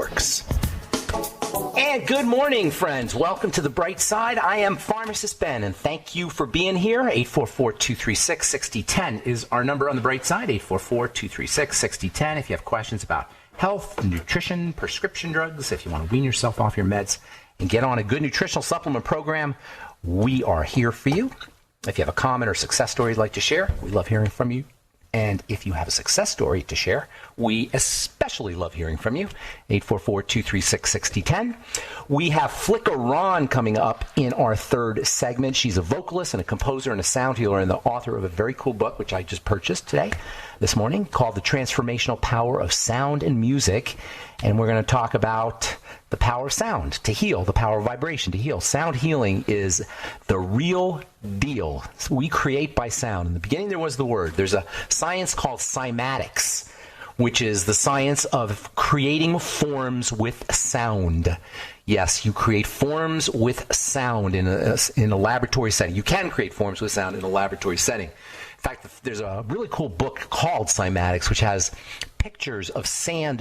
Networks. And good morning, friends. Welcome to The Bright Side. I am Pharmacist Ben, and thank you for being here. 844-236-6010 is our number on The Bright Side, 844-236-6010. If you have questions about health, nutrition, prescription drugs, if you want to wean yourself off your meds and get on a good nutritional supplement program, we are here for you. If you have a comment or success story you'd like to share, we love hearing from you. And if you have a success story to share, we especially love hearing from you. 844-236-6010. We have Flicka Ron coming up in our third segment. She's a vocalist and a composer and a sound healer and the author of a very cool book, which I just purchased this morning, called The Transformational Power of Sound and Music. And we're going to talk about the power of sound to heal, the power of vibration to heal. Sound healing is the real deal. We create by sound. In the beginning, there was the word. There's a science called Cymatics, which is the science of creating forms with sound. Yes, you create forms with sound in a laboratory setting. You can create forms with sound in a laboratory setting. In fact, there's a really cool book called Cymatics, which has pictures of sand,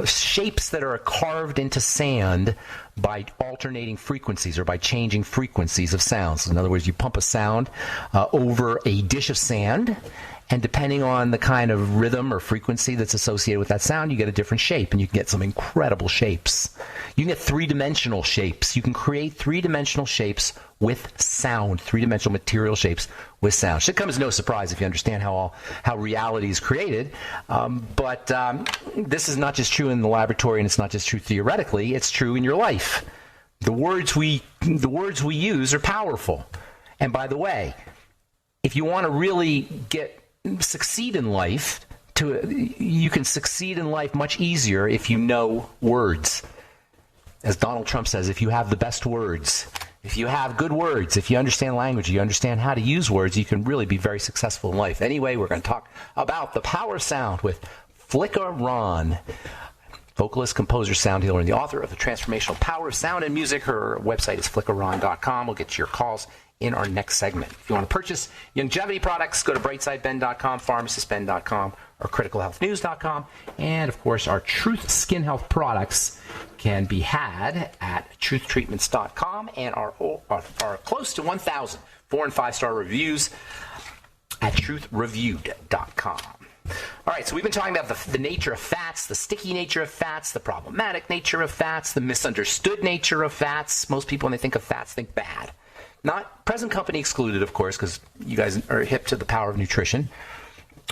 shapes that are carved into sand by alternating frequencies or by changing frequencies of sounds. In other words, you pump a sound over a dish of sand, and depending on the kind of rhythm or frequency that's associated with that sound, you get a different shape, and you can get some incredible shapes. You can get three-dimensional shapes. You can create three-dimensional shapes with sound, three-dimensional material shapes with sound. Should come as no surprise if you understand how reality is created. But this is not just true in the laboratory, and it's not just true theoretically. It's true in your life. The words we use are powerful. And by the way, if you want to really succeed in life, you can succeed in life much easier if you know words. As Donald Trump says, if you have the best words, if you have good words, if you understand language, you understand how to use words, you can really be very successful in life. Anyway, we're going to talk about the power of sound with Flicka Ron, vocalist, composer, sound healer, and the author of The Transformational Power of Sound and Music. Her website is flickaron.com. We'll get to your calls in our next segment. If you want to purchase longevity products, go to brightsideben.com, pharmacistben.com, or criticalhealthnews.com. And, of course, our Truth Skin Health products can be had at truthtreatments.com and are close to 1,000 4- and 5-star reviews at truthreviewed.com. All right, so we've been talking about the nature of fats, the sticky nature of fats, the problematic nature of fats, the misunderstood nature of fats. Most people, when they think of fats, think bad. Not present company excluded, of course, because you guys are hip to the power of nutrition.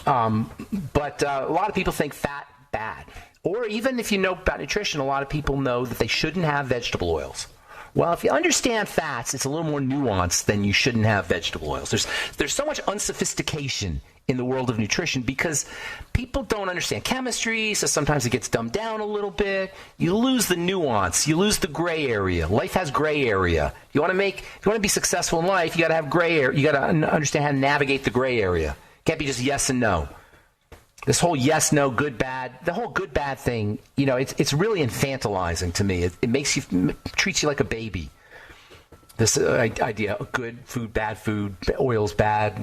But a lot of people think fat bad. Or even if you know about nutrition, a lot of people know that they shouldn't have vegetable oils. Well, if you understand fats, it's a little more nuanced than you shouldn't have vegetable oils. There's so much unsophistication in the world of nutrition because people don't understand chemistry, so sometimes it gets dumbed down a little bit. You lose the nuance. You lose the gray area. Life has gray area. If you want to be successful in life, you got to have gray area. You got to understand how to navigate the gray area. It can't be just yes and no. This whole yes, no, good, bad, the whole good, bad thing, it's really infantilizing to me. It treats you like a baby. This idea of good food, bad food, oil's bad,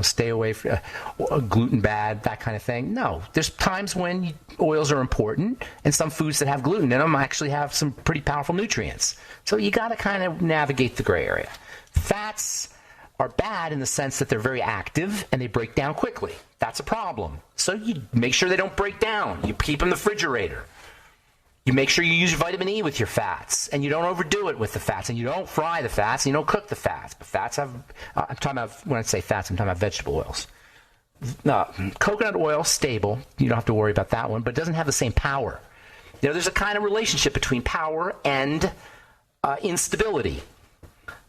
stay away from gluten bad, that kind of thing. No, there's times when oils are important, and some foods that have gluten in them actually have some pretty powerful nutrients. So you got to kind of navigate the gray area. Fats are bad in the sense that they're very active and they break down quickly. That's a problem. So you make sure they don't break down. You keep them in the refrigerator. You make sure you use vitamin E with your fats, and you don't overdo it with the fats, and you don't fry the fats, and you don't cook the fats. But fats have, I'm talking about, when I say fats, I'm talking about vegetable oils. Coconut oil, stable. You don't have to worry about that one, but it doesn't have the same power. There's a kind of relationship between power and instability.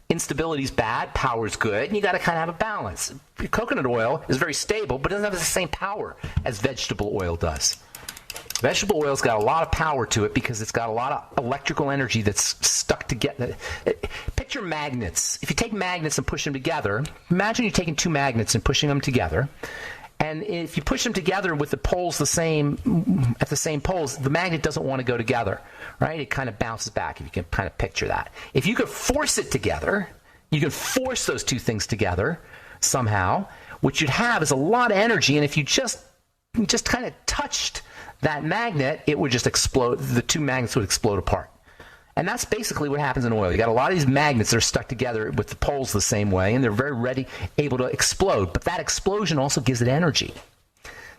Instability is bad, power is good, and you got to kind of have a balance. Coconut oil is very stable, but it doesn't have the same power as vegetable oil does. Vegetable oil's got a lot of power to it because it's got a lot of electrical energy that's stuck together. Picture magnets. If you take magnets and push them together, imagine you're taking two magnets and pushing them together. And if you push them together with the poles at the same poles, the magnet doesn't want to go together, right? It kind of bounces back, if you can kind of picture that. If you could force it together, you can force those two things together somehow. What you'd have is a lot of energy, and if you just kind of touched that magnet, it would just explode. The two magnets would explode apart. And that's basically what happens in oil. You got a lot of these magnets that are stuck together with the poles the same way, and they're very ready, able to explode. But that explosion also gives it energy.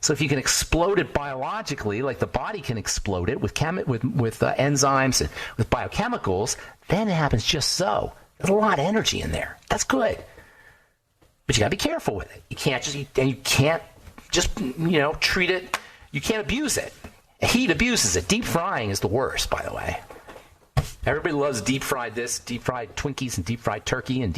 So if you can explode it biologically, like the body can explode it with enzymes and with biochemicals, then it happens just so. There's a lot of energy in there. That's good. But you got to be careful with it. You can't just treat it. You can't abuse it. Heat abuses it. Deep frying is the worst, by the way. Everybody loves deep fried Twinkies and deep fried turkey and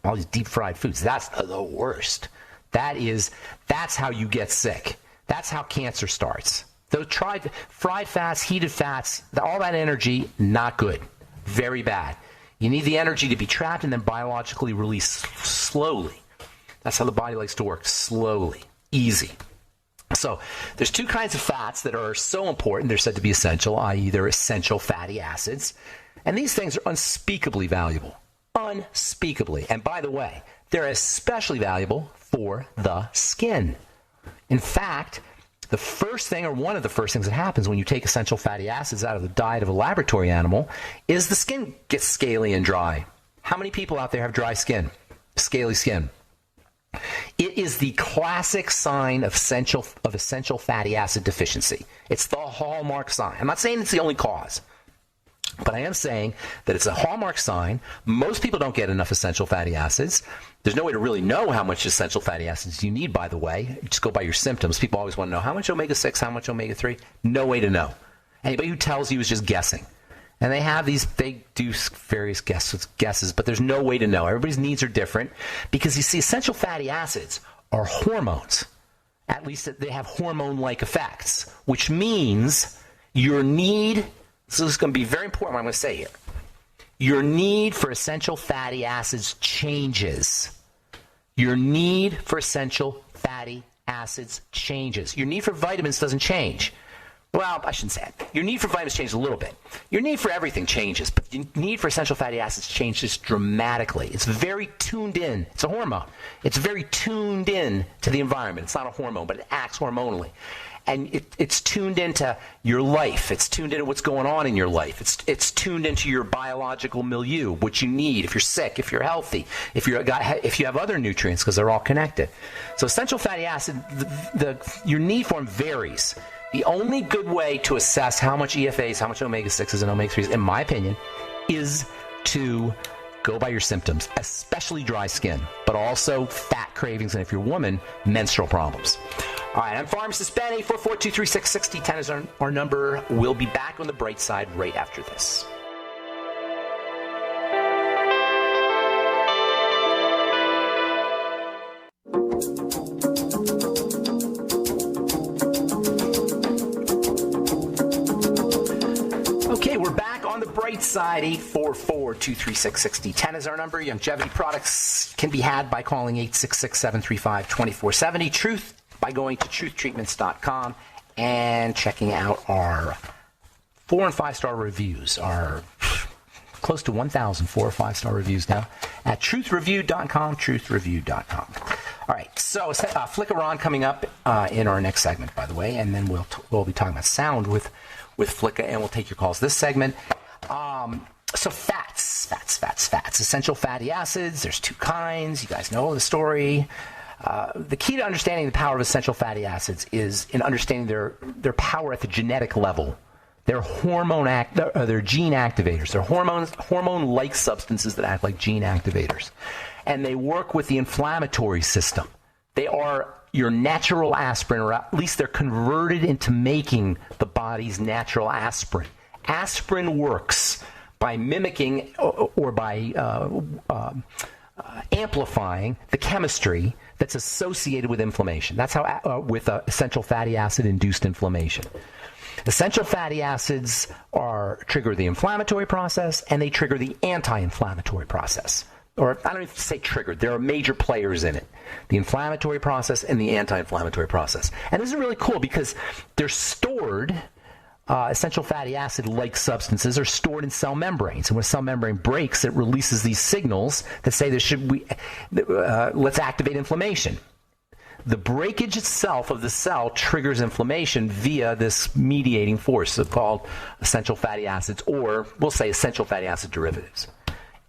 all these deep fried foods. That's the worst. That's how you get sick. That's how cancer starts. Those fried fats, heated fats, all that energy, not good. Very bad. You need the energy to be trapped and then biologically released slowly. That's how the body likes to work, slowly, easy. So there's two kinds of fats that are so important. They're said to be essential, i.e. they're essential fatty acids. And these things are unspeakably valuable. Unspeakably. And by the way, they're especially valuable for the skin. In fact, the first thing, or one of the first things that happens when you take essential fatty acids out of the diet of a laboratory animal is the skin gets scaly and dry. How many people out there have dry skin? Scaly skin. It is the classic sign of essential fatty acid deficiency. It's the hallmark sign. I'm not saying it's the only cause, but I am saying that it's a hallmark sign. Most people don't get enough essential fatty acids. There's no way to really know how much essential fatty acids you need, by the way. You just go by your symptoms. People always want to know how much omega-6, how much omega-3. No way to know. Anybody who tells you is just guessing. And they do various guesses, but there's no way to know. Everybody's needs are different because you see, essential fatty acids are hormones. At least they have hormone-like effects, which means your need, so this is going to be very important what I'm going to say here. Your need for essential fatty acids changes. Your need for essential fatty acids changes. Your need for vitamins doesn't change. Well, I shouldn't say it. Your need for vitamins changes a little bit. Your need for everything changes, but your need for essential fatty acids changes dramatically. It's very tuned in. It's a hormone. It's very tuned in to the environment. It's not a hormone, but it acts hormonally. And it's tuned into your life. It's tuned into what's going on in your life. It's tuned into your biological milieu, what you need if you're sick, if you're healthy, if you have other nutrients, because they're all connected. So essential fatty acid, your need for them varies. The only good way to assess how much EFAs, how much omega-6s and omega-3s, in my opinion, is to go by your symptoms, especially dry skin, but also fat cravings, and if you're a woman, menstrual problems. All right, I'm Pharmacist Ben, 844-236-6010 is our number. We'll be back on the bright side right after this. Okay, we're back on the bright side. 844-236-6010 is our number. Longevity products can be had by calling 866-735-2470. Truth by going to truthtreatments.com and checking out our 4- and 5-star reviews. Our close to 1,000 4- or 5-star reviews now at truthreview.com, truthreview.com. All right, so Flicker on coming up in our next segment, by the way, and then we'll be talking about sound with Flicka, and we'll take your calls this segment. So fats, essential fatty acids. There's two kinds. You guys know the story. The key to understanding the power of essential fatty acids is in understanding their power at the genetic level. They're they're gene activators. They're hormone-like substances that act like gene activators, and they work with the inflammatory system. They are your natural aspirin, or at least they're converted into making the body's natural aspirin. Aspirin works by mimicking or by amplifying the chemistry that's associated with inflammation. That's how with essential fatty acid-induced inflammation. Essential fatty acids trigger the inflammatory process, and they trigger the anti-inflammatory process. Or I don't even say triggered. There are major players in it. The inflammatory process and the anti-inflammatory process. And this is really cool because they're stored, essential fatty acid-like substances are stored in cell membranes. And when a cell membrane breaks, it releases these signals that say let's activate inflammation. the breakage itself of the cell triggers inflammation via this mediating force called essential fatty acids, or we'll say essential fatty acid derivatives.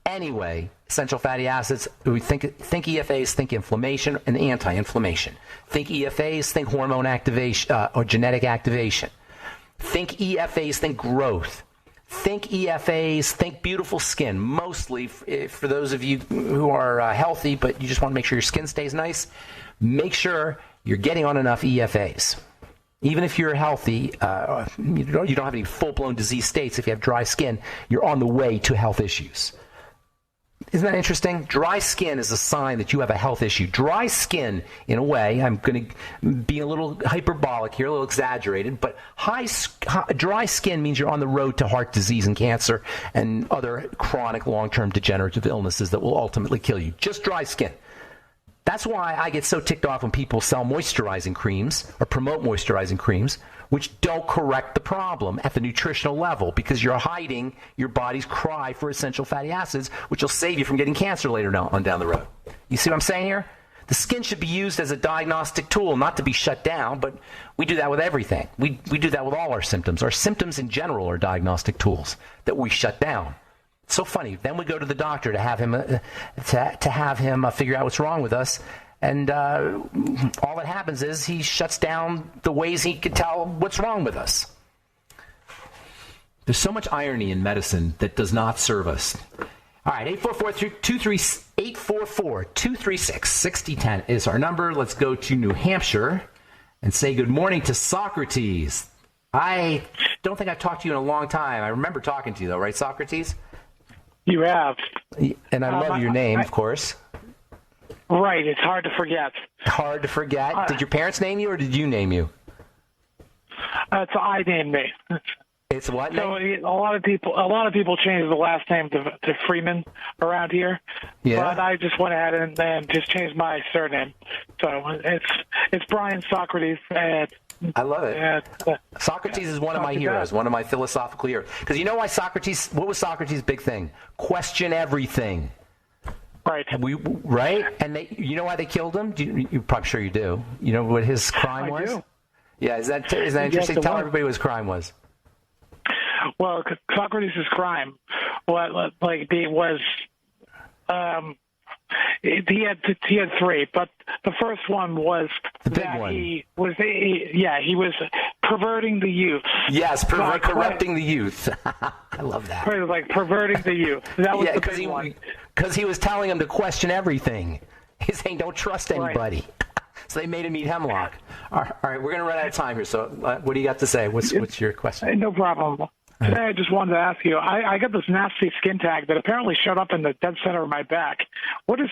Anyway, essential fatty acids, we think EFAs, think inflammation and anti-inflammation. Think EFAs, think hormone activation or genetic activation. Think EFAs, think growth. Think EFAs, think beautiful skin. Mostly for those of you who are healthy, but you just want to make sure your skin stays nice, make sure you're getting on enough EFAs. Even if you're healthy, you don't have any full-blown disease states. If you have dry skin, you're on the way to health issues. Isn't that interesting? Dry skin is a sign that you have a health issue. Dry skin, in a way, I'm going to be a little hyperbolic here, a little exaggerated, but dry skin means you're on the road to heart disease and cancer and other chronic long-term degenerative illnesses that will ultimately kill you. Just dry skin. That's why I get so ticked off when people sell moisturizing creams or promote moisturizing creams, which don't correct the problem at the nutritional level, because you're hiding your body's cry for essential fatty acids, which will save you from getting cancer later on down the road. You see what I'm saying here? The skin should be used as a diagnostic tool, not to be shut down, but we do that with everything. We do that with all our symptoms. Our symptoms in general are diagnostic tools that we shut down. It's so funny. Then we go to the doctor to have him figure out what's wrong with us. And all that happens is he shuts down the ways he could tell what's wrong with us. There's so much irony in medicine that does not serve us. All right, 844-236-6010 is our number. Let's go to New Hampshire and say good morning to Socrates. I don't think I've talked to you in a long time. I remember talking to you, though, right, Socrates? You have. And I love your name, of course. Right, it's hard to forget. Hard to forget? Did your parents name you, or did you name you? So I named me. It's what name? So a lot of people change the last name to Freeman around here. Yeah. But I just went ahead and just changed my surname. So it's Brian Socrates. I love it. Socrates is one of my heroes, one of my philosophical heroes. Because you know why what was Socrates' big thing? Question everything. Right. Right? And you know why they killed him? You're probably sure you do. You know what his crime was? I do. Yeah, is that interesting? Tell everybody what his crime was. Well, Socrates' crime, he had three, but the first one was the big one. He was perverting the youth. Yes, corrupting the youth. I love that. Like perverting the youth. That was the big one. Because he was telling him to question everything. He's saying don't trust anybody. Right. So they made him eat hemlock. All right, we're going to run out of time here. So what do you got to say? What's your question? No problem. Today I just wanted to ask you, I got this nasty skin tag that apparently showed up in the dead center of my back. Where do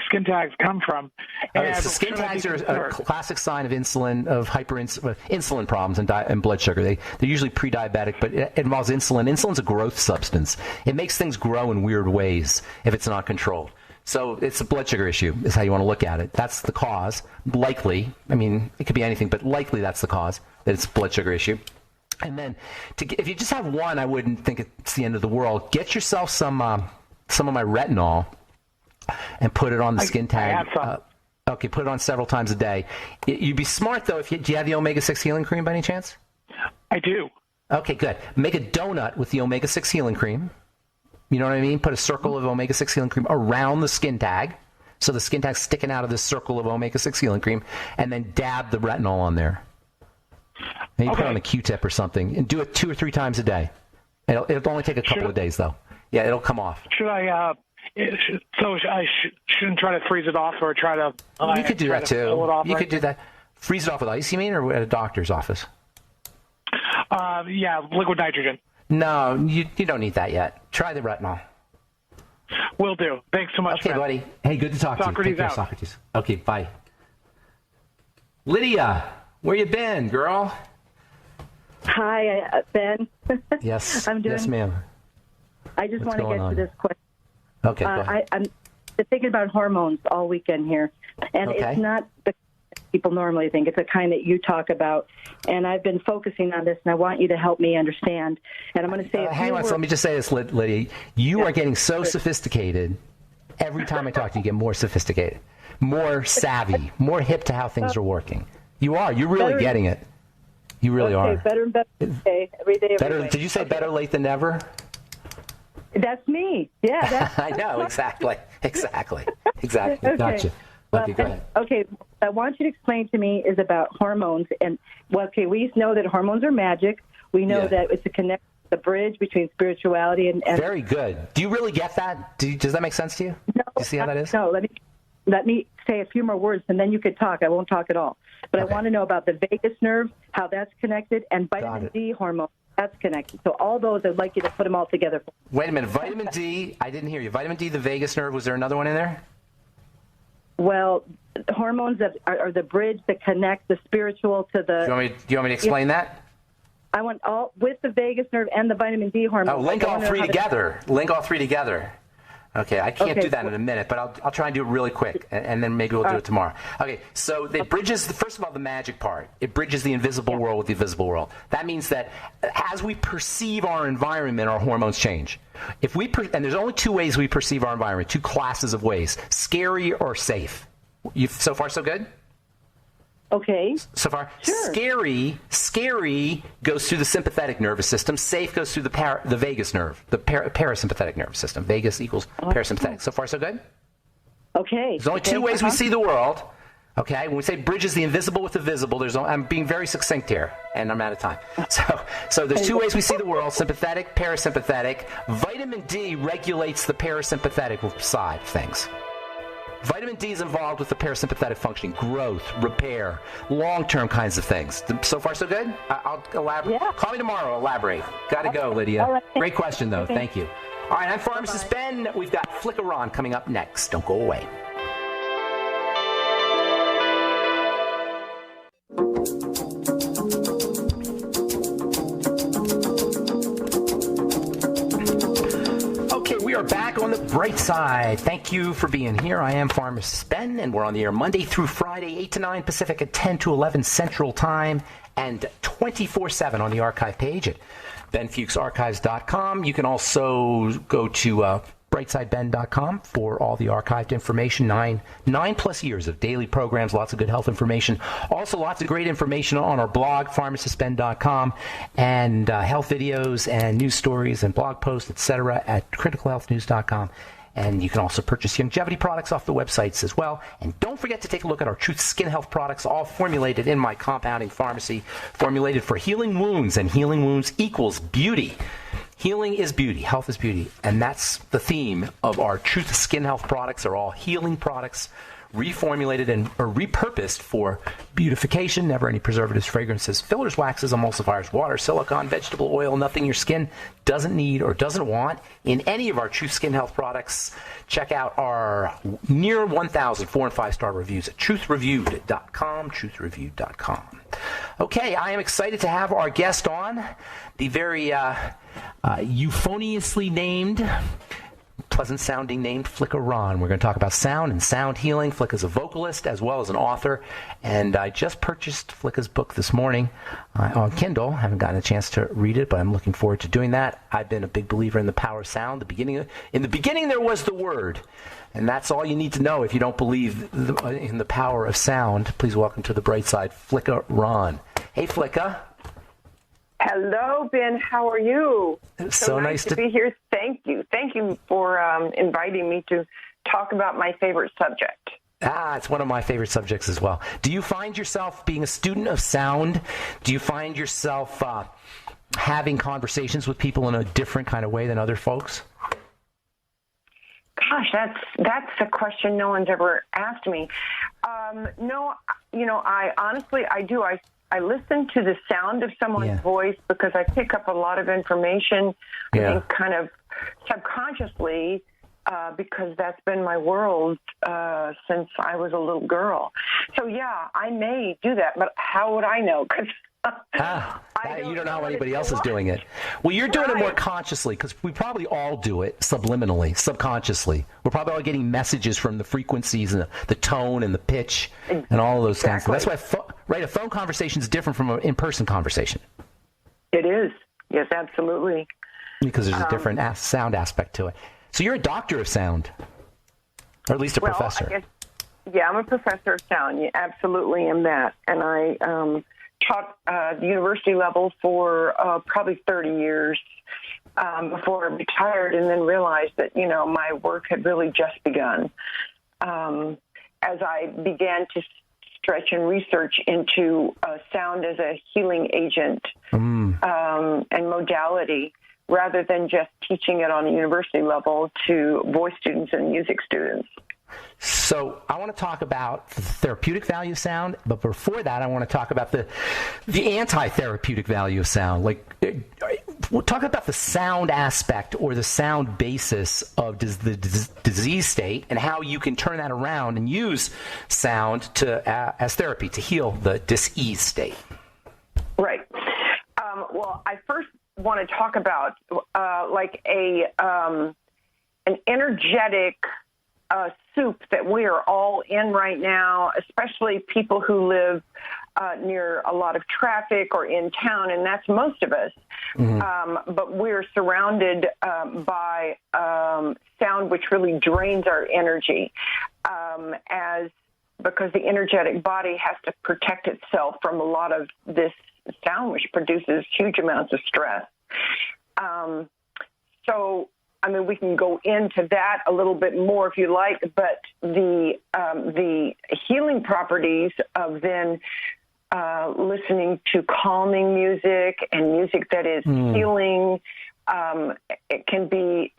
skin tags come from? So skin tags are a classic sign of insulin problems and blood sugar. They're usually pre-diabetic, but it involves insulin. Insulin's a growth substance. It makes things grow in weird ways if it's not controlled. So it's a blood sugar issue is how you want to look at it. That's the cause. Likely, I mean, it could be anything, but likely that's the cause, that it's a blood sugar issue. And then, if you just have one, I wouldn't think it's the end of the world. Get yourself some of my retinol and put it on the skin tag. I have some. Okay, put it on several times a day. You'd be smart, though, do you have the omega-6 healing cream by any chance? I do. Okay, good. Make a donut with the omega-6 healing cream. You know what I mean? Put a circle of omega-6 healing cream around the skin tag, so the skin tag's sticking out of this circle of omega-6 healing cream, and then dab the retinol on there. And you put it on a Q-tip or something, and do it 2 or 3 times a day. It'll only take a couple of days, though. Yeah, it'll come off. Should I? So I shouldn't try to freeze it off, or try to? You could do that too. You could do that. Freeze it off with ice, you mean, or at a doctor's office? Yeah, liquid nitrogen. No, you don't need that yet. Try the retinol. Will do. Thanks so much. Okay, buddy. Hey, good to talk to you. Take care, Socrates. Okay, bye. Lydia. Where you been, girl? Hi, Ben. Yes. I'm doing. Yes, ma'am. I just want to get to this question. Okay, go ahead. I'm thinking about hormones all weekend here, and It's not the people normally think. It's the kind that you talk about, and I've been focusing on this, and I want you to help me understand. And I'm going to say, hang on. So let me just say this, Lydia. You are getting so sophisticated. Every time I talk to you, you get more sophisticated. more savvy, more hip to how things are working. You are. You're really getting it. You really are. Better and better every day. Better. Did you say better late than never? That's me. Yeah. I know. Exactly. Okay. Gotcha. Okay, go ahead. Okay, I want you to explain to me is about hormones. And, we know that hormones are magic. We know that it's a connection, the bridge between spirituality and... Very good. Do you really get that? Does that make sense to you? No. Do you see how that is? No, let me say a few more words, and then you could talk. I won't talk at all. But I want to know about the vagus nerve, how that's connected, and vitamin D hormone. That's connected. So all those, I'd like you to put them all together. Wait a minute. Vitamin D, I didn't hear you. Vitamin D, the vagus nerve, was there another one in there? Well, hormones that are the bridge that connect the spiritual to the... Do you want me to explain that? I want all, with the vagus nerve and the vitamin D hormone. Oh, link all three together. Link all three together. Okay, I can't do that in a minute, but I'll try and do it really quick, and then maybe we'll do it tomorrow. Okay, so it bridges, first of all, the magic part. It bridges the invisible world with the visible world. That means that as we perceive our environment, our hormones change. And there's only two ways we perceive our environment, two classes of ways, scary or safe. So far, so good? Okay. So far, sure. Scary goes through the sympathetic nervous system. Safe goes through the vagus nerve, the parasympathetic nervous system. Vagus equals parasympathetic. So far, so good? Okay. There's only two ways we see the world. Okay, when we say bridges the invisible with the visible, I'm being very succinct here, and I'm out of time. So there's two ways we see the world: sympathetic, parasympathetic. Vitamin D regulates the parasympathetic side of things. Vitamin D is involved with the parasympathetic functioning, growth, repair, long-term kinds of things. So far, so good? I'll elaborate. Yeah. Call me tomorrow, elaborate. Got to go, Lydia. All right. Great question, though. Thank you. All right, I'm Pharmacist Ben. We've got Flicker On coming up next. Don't go away. We are back on the bright side. Thank you for being here. I am Pharmacist Ben, and we're on the air Monday through Friday, 8 to 9 Pacific at 10 to 11 Central Time, and 24/7 on the archive page at benfuchsarchives.com. You can also go to brightsideben.com for all the archived information. Nine plus years of daily programs, lots of good health information. Also, lots of great information on our blog, pharmacistben.com, and health videos and news stories and blog posts, etc. at criticalhealthnews.com. And you can also purchase longevity products off the websites as well. And don't forget to take a look at our Truth Skin Health products, all formulated in my compounding pharmacy, formulated for healing wounds, and healing wounds equals beauty. Healing is beauty. Health is beauty. And that's the theme of our Truth Skin Health products. Are all healing products, reformulated or repurposed for beautification. Never any preservatives, fragrances, fillers, waxes, emulsifiers, water, silicone, vegetable oil. Nothing your skin doesn't need or doesn't want in any of our Truth Skin Health products. Check out our near 1,000 4- and 5-star reviews at truthreviewed.com, truthreviewed.com. Okay, I am excited to have our guest on, the very euphoniously named, pleasant-sounding named Flicker Ron. We're going to talk about sound and sound healing. Flicker's a vocalist as well as an author, and I just purchased Flicker's book this morning on Kindle. I haven't gotten a chance to read it, but I'm looking forward to doing that. I've been a big believer in the power of sound. In the beginning, there was the Word, and that's all you need to know if you don't believe in the power of sound. Please welcome to the bright side, Flicker Ron. Hey, Flicker. Hello, Ben. How are you? So nice to be here. Thank you. Thank you for inviting me to talk about my favorite subject. It's one of my favorite subjects as well. Do you find yourself being a student of sound? Do you find yourself having conversations with people in a different kind of way than other folks? Gosh, that's a question no one's ever asked me. No, I honestly do. I listen to the sound of someone's voice because I pick up a lot of information and kind of subconsciously because that's been my world since I was a little girl. So, I may do that, but how would I know? Because you don't know how anybody else is doing it. Well, you're doing it more consciously because we probably all do it subliminally, subconsciously. We're probably all getting messages from the frequencies and the tone and the pitch and all of those kinds of things. That's why, a phone conversation is different from an in-person conversation. It is. Yes, absolutely. Because there's a different sound aspect to it. So you're a doctor of sound, or at least a professor. Yeah, I'm a professor of sound. You absolutely am that. And I taught the university level for probably 30 years before I retired, and then realized that, my work had really just begun. As I began to stretch and research into sound as a healing agent and modality, rather than just teaching it on a university level to voice students and music students. So I want to talk about the therapeutic value of sound, but before that, I want to talk about the anti-therapeutic value of sound. We'll talk about the sound aspect or the sound basis of the disease state and how you can turn that around and use sound as therapy to heal the disease state. Right. Well, I first want to talk about an energetic soup that we are all in right now, especially people who live near a lot of traffic or in town, and that's most of us. But we're surrounded by sound which really drains our energy, because the energetic body has to protect itself from a lot of this sound, which produces huge amounts of stress. We can go into that a little bit more if you like, but the healing properties of then listening to calming music and music that is healing, it can be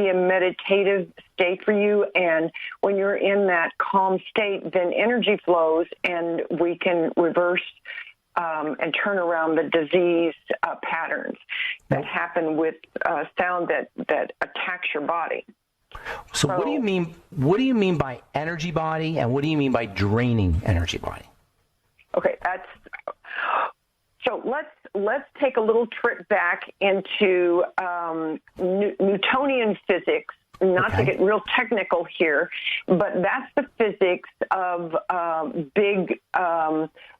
a meditative state for you, and when you're in that calm state, then energy flows, and we can reverse and turn around the disease patterns that happen with sound that attacks your body. So what do you mean? What do you mean by energy body, and what do you mean by draining energy body? Okay, so let's take a little trip back into Newtonian physics. Not to get real technical here, but that's the physics of big,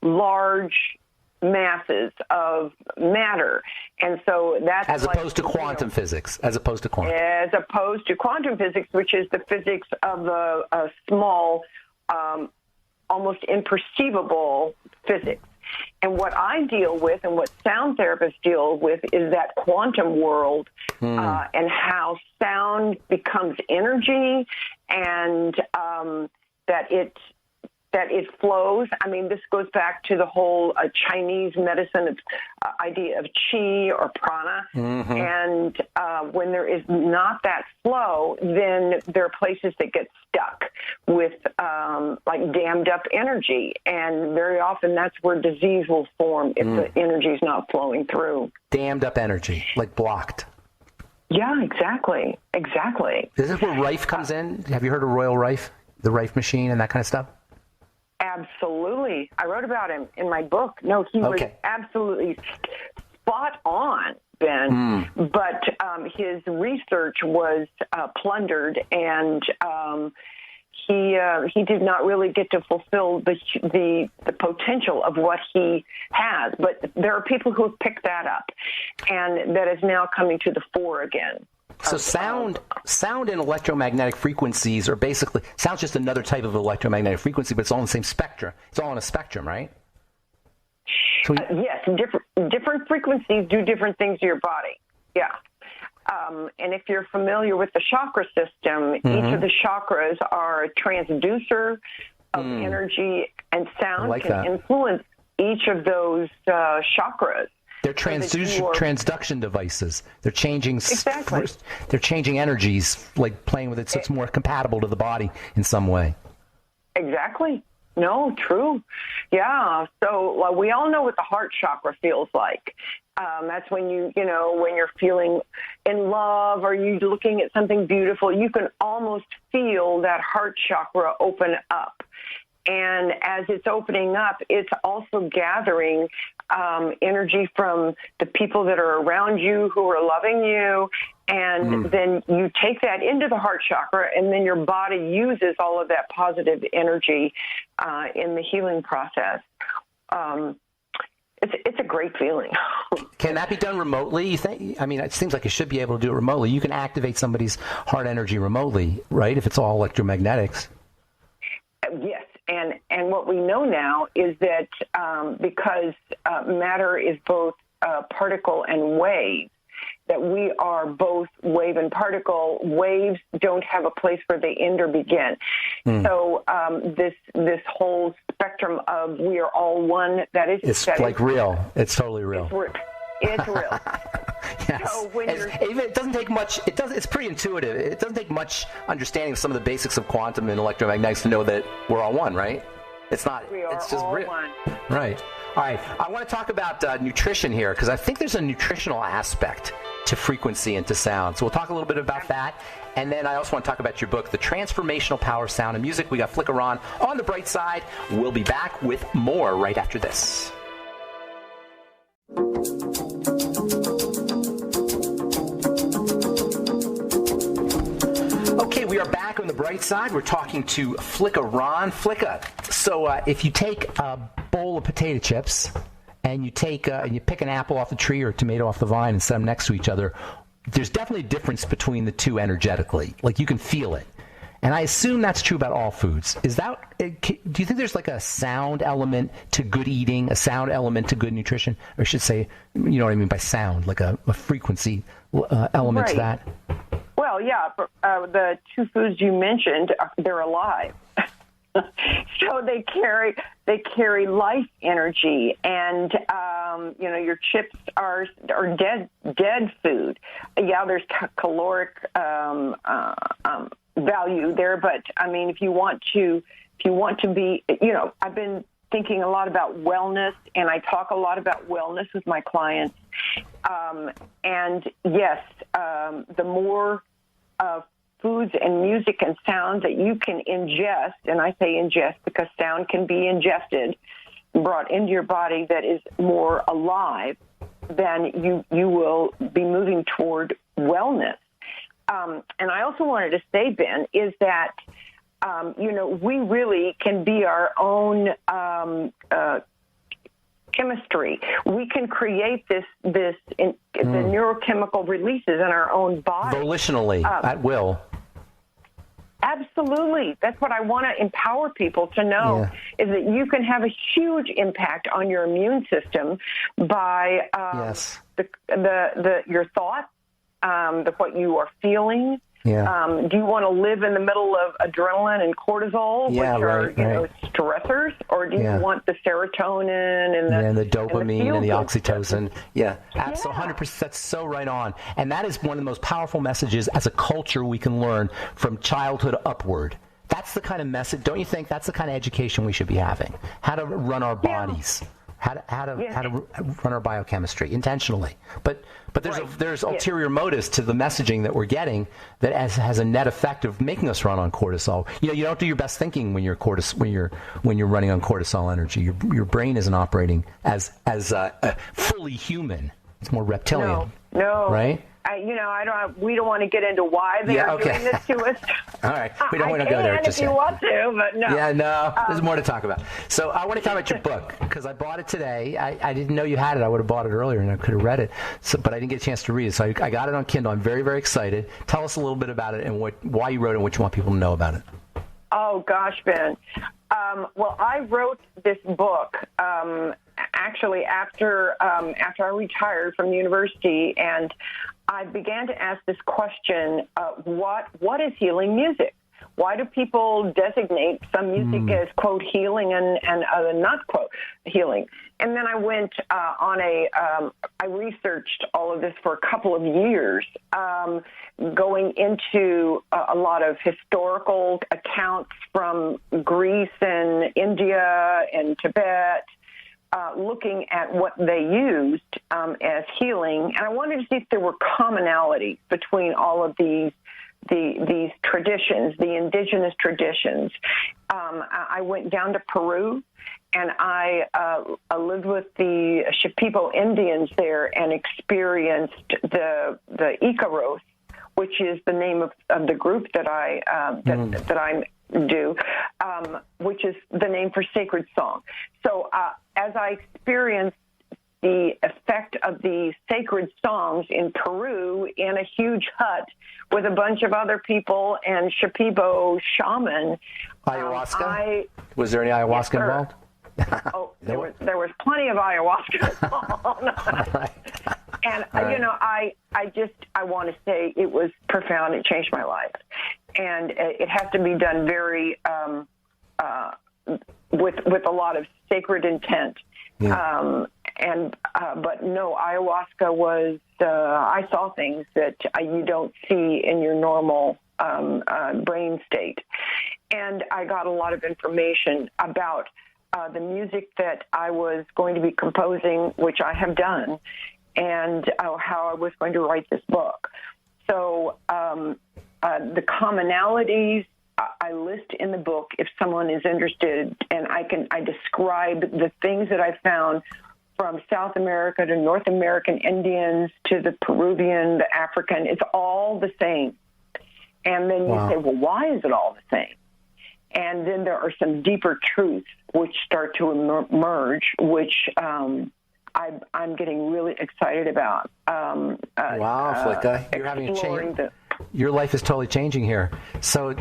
large masses of matter. And so that's as opposed to quantum physics, as opposed to quantum physics, which is the physics of a small, almost imperceivable physics. And what I deal with and what sound therapists deal with is that quantum world and how sound becomes energy, and that it flows. I mean, this goes back to the whole Chinese medicine idea of qi or prana. And when there is not that flow, then there are places that get stuck with dammed up energy. And very often that's where disease will form if the energy is not flowing through. Dammed up energy, like blocked. Yeah, exactly. Is this where Rife comes in? Have you heard of Royal Rife, the Rife machine and that kind of stuff? Absolutely. I wrote about him in my book. No, he was absolutely spot on, Ben. But his research was plundered, and he did not really get to fulfill the potential of what he has. But there are people who have picked that up, and that is now coming to the fore again. So sound and electromagnetic frequencies are basically, sound's just another type of electromagnetic frequency, but it's all in the same spectrum. It's all on a spectrum, right? So yes, different frequencies do different things to your body. Yeah. And if you're familiar with the chakra system, each of the chakras are a transducer of energy, and sound can influence each of those chakras. They're transduction devices. They're changing They're changing energies, like playing with it, so it's more compatible to the body in some way. Exactly. No, true. Yeah. So we all know what the heart chakra feels like. That's when when you're feeling in love or you're looking at something beautiful, you can almost feel that heart chakra open up. And as it's opening up, it's also gathering energy from the people that are around you who are loving you. And then you take that into the heart chakra, and then your body uses all of that positive energy in the healing process. It's a great feeling. Can that be done remotely, you think? I mean, it seems like you should be able to do it remotely. You can activate somebody's heart energy remotely, right, if it's all electromagnetics. Yes, and what we know now is that because matter is both particle and wave, that we are both wave and particle. Waves don't have a place where they end or begin. So this whole spectrum of we are all one, it's like real. It's totally real. It's real. Yes. So when it doesn't take much. It's pretty intuitive. It doesn't take much understanding of some of the basics of quantum and electromagnetics to know that we're all one, right? It's not. It's just real. One. Right. All right. I want to talk about nutrition here because I think there's a nutritional aspect to frequency and to sound. So we'll talk a little bit about that. And then I also want to talk about your book, The Transformational Power of Sound and Music. We got Flicker on the bright side. We'll be back with more right after this. Okay, we are back on the bright side. We're talking to Flicka Ron. Flicka, so if you take a bowl of potato chips and you take and you pick an apple off the tree or a tomato off the vine and set them next to each other, there's definitely a difference between the two energetically. Like you can feel it. And I assume that's true about all foods. Do you think there's like a sound element to good eating, a sound element to good nutrition? Or I should say, you know what I mean by sound, like a frequency element to that? Well, yeah, the two foods you mentioned, they're alive. So they carry life energy, and your chips are dead food. Yeah, there's caloric value there, but I mean, if you want to be, I've been thinking a lot about wellness, and I talk a lot about wellness with my clients. And yes, the more foods and music and sound that you can ingest, and I say ingest because sound can be ingested, brought into your body that is more alive, then you will be moving toward wellness. And I also wanted to say, Ben, is that, we really can be our own chemistry. We can create the neurochemical releases in our own body. Volitionally, at will. Absolutely. That's what I want to empower people to know, is that you can have a huge impact on your immune system by your thoughts, what you are feeling. Yeah. Do you want to live in the middle of adrenaline and cortisol, which are stressors, or do you want the serotonin and the dopamine and the oxytocin? Yeah, absolutely, 100%. That's so right on. And that is one of the most powerful messages as a culture we can learn from childhood upward. That's the kind of message. Don't you think that's the kind of education we should be having? How to run our bodies. How to run our biochemistry intentionally, but there's ulterior motives to the messaging that we're getting that has a net effect of making us run on cortisol. You don't do your best thinking when you're running on cortisol energy. Your brain isn't operating as fully human. It's more reptilian. No. Right? We don't want to get into why they are doing this to us. All right. We don't want to go there just yet. If you want to, but no. Yeah, no. There's more to talk about. So I want to talk about your book because I bought it today. I didn't know you had it. I would have bought it earlier and I could have read it, but I didn't get a chance to read it. So I got it on Kindle. I'm very, very excited. Tell us a little bit about it and why you wrote it and what you want people to know about it. Oh, gosh, Ben. Well, I wrote this book actually after I retired from university, and I began to ask this question, what is healing music? Why do people designate some music as, quote, healing and other not, quote, healing? And then I went I researched all of this for a couple of years, going into a lot of historical accounts from Greece and India and Tibet, looking at what they used as healing. And I wanted to see if there were commonalities between all of these traditions, the indigenous traditions. I went down to Peru, and I lived with the Shipibo Indians there and experienced the Icaros, which is the name of the group that I do, which is the name for sacred song. So as I experienced the effect of the sacred songs in Peru in a huge hut with a bunch of other people and Shipibo shaman. Ayahuasca? Was there any ayahuasca involved? Oh, there was plenty of ayahuasca involved. And, I want to say it was profound. It changed my life. And it has to be done very, with a lot of sacred intent. Yeah. But no, ayahuasca was, I saw things that you don't see in your normal brain state. And I got a lot of information about the music that I was going to be composing, which I have done, and how I was going to write this book. So the commonalities I list in the book if someone is interested, and I describe the things that I found from South America to North American Indians to the Peruvian, the African. It's all the same. And then you say, well, why is it all the same? And then there are some deeper truths which start to emerge, which I'm getting really excited about. Wow, Flicka, you're having a change. Your life is totally changing here. So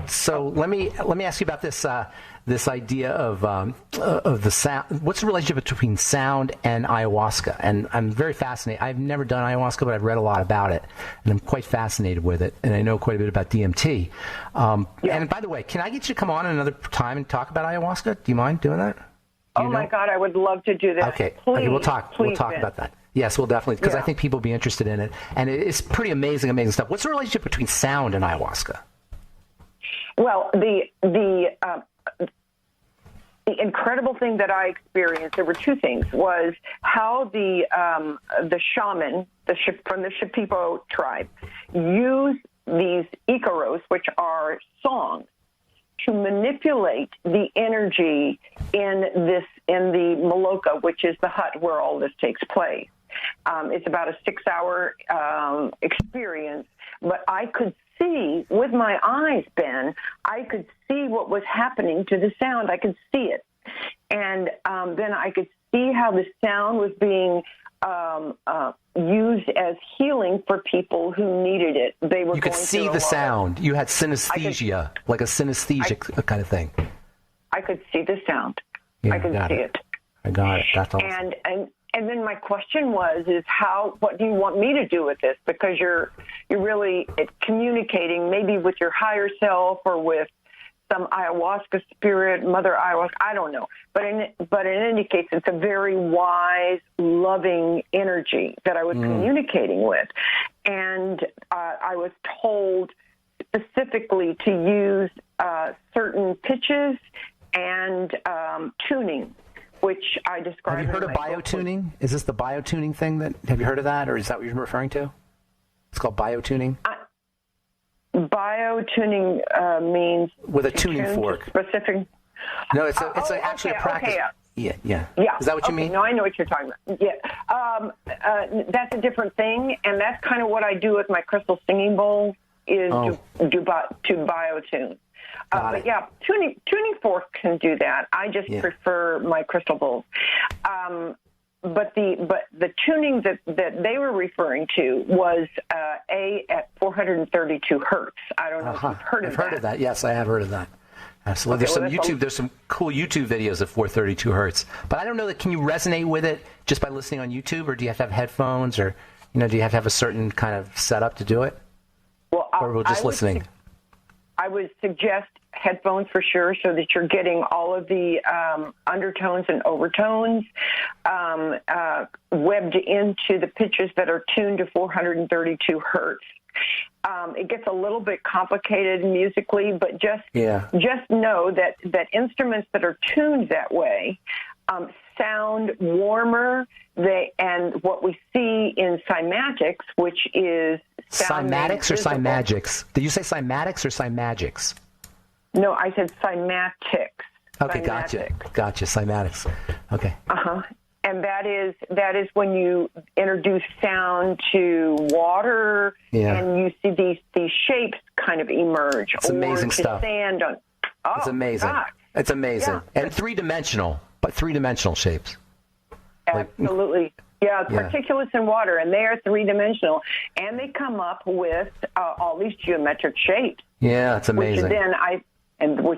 let me ask you about this idea of the sound. What's the relationship between sound and ayahuasca? And I'm very fascinated. I've never done ayahuasca, but I've read a lot about it, and I'm quite fascinated with it. And I know quite a bit about DMT. And by the way, can I get you to come on another time and talk about ayahuasca? Do you mind doing that? My God, I would love to do that. Okay, please, we'll talk about that. Yes, we'll definitely, because I think people will be interested in it. And it's pretty amazing stuff. What's the relationship between sound and ayahuasca? Well, the incredible thing that I experienced, there were two things, was how the shaman from the Shipibo tribe use these ikaros, which are songs, to manipulate the energy in the Maloka, which is the hut where all this takes place. It's about a 6-hour experience, but I could see with my eyes, Ben, I could see what was happening to the sound. I could see it. And then I could see how the sound was being used as healing for people who needed it. You could see the sound. You had synesthesia, like a synesthesia kind of thing. I could see the sound. I could see it. I got it. That's awesome. And then my question was, what do you want me to do with this? Because you're really communicating maybe with your higher self or with some ayahuasca spirit, Mother Ayahuasca, I don't know. But in any case, it's a very wise, loving energy that I was communicating with. And I was told specifically to use certain pitches and tuning, which I described. Have you heard of biotuning? Is this the biotuning thing? Have you heard of that, or is that what you're referring to? It's called biotuning. Biotuning means with a tuning fork. Specific. No, it's actually a practice. Okay. Yeah. Is that what you mean? No, I know what you're talking about. Yeah, that's a different thing, and that's kind of what I do with my crystal singing bowl is to biotune. But yeah, tuning fork can do that. I just prefer my crystal bowls. But the tuning that they were referring to was at 432 hertz. I don't know if you've heard of that. I've heard of that. Yes, I have heard of that. Absolutely. There's some cool YouTube videos of 432 hertz. But I don't know that. Can you resonate with it just by listening on YouTube, or do you have to have headphones, or do you have to have a certain kind of setup to do it? Well, or just listening. I would suggest headphones for sure, so that you're getting all of the undertones and overtones webbed into the pitches that are tuned to 432 hertz. It gets a little bit complicated musically, but just know that instruments that are tuned that way sound warmer. And what we see in Cymatics, which is Cymatics or Cymagics? Did you say Cymatics or Cymagics? No, I said Cymatics. Okay, Cymatics. Gotcha. Cymatics. Okay. And that is when you introduce sound to water, and you see these shapes kind of emerge. It's amazing stuff. Sand on. It's amazing. God. It's amazing, and three-dimensional shapes. Absolutely. Yeah, particulates in water, and they are three-dimensional, and they come up with all these geometric shapes. Yeah, it's amazing. Which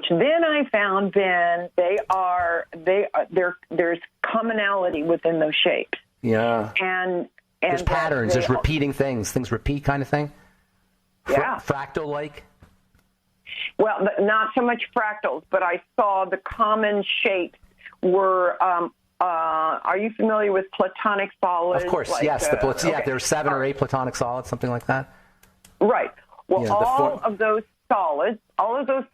then I found, Ben, there's commonality within those shapes. Yeah. And there's patterns. There's repeating things. Things repeat, kind of thing. Yeah. Fractal-like. Well, not so much fractals, but I saw the common shapes were. Are you familiar with platonic solids? Of course, yes. There are 7 or 8 platonic solids, something like that. Right. Well, all of those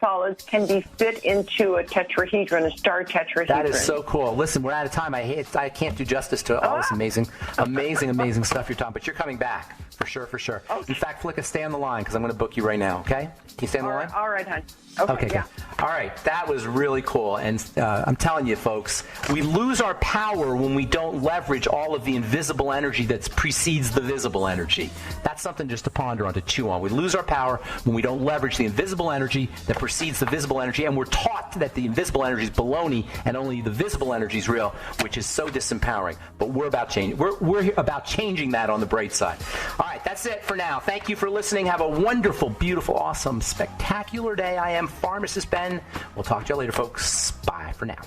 solids can be fit into a tetrahedron, a star tetrahedron. That is so cool. Listen, we're out of time. I can't do justice to all this amazing stuff you're talking. But you're coming back for sure. Okay. In fact, Flicka, stay on the line because I'm going to book you right now. Okay? Can you stay on the line? All right, hon. Okay, yeah. All right, that was really cool. And I'm telling you, folks, we lose our power when we don't leverage all of the invisible energy that precedes the visible energy. That's something just to ponder on, to chew on. We lose our power when we don't leverage the invisible energy that precedes the visible energy. And we're taught that the invisible energy is baloney and only the visible energy is real, which is so disempowering. But we're about changing. We're about changing that on the bright side. All right, that's it for now. Thank you for listening. Have a wonderful, beautiful, awesome, spectacular day. I am Pharmacist Ben. We'll talk to you later, folks. Bye for now.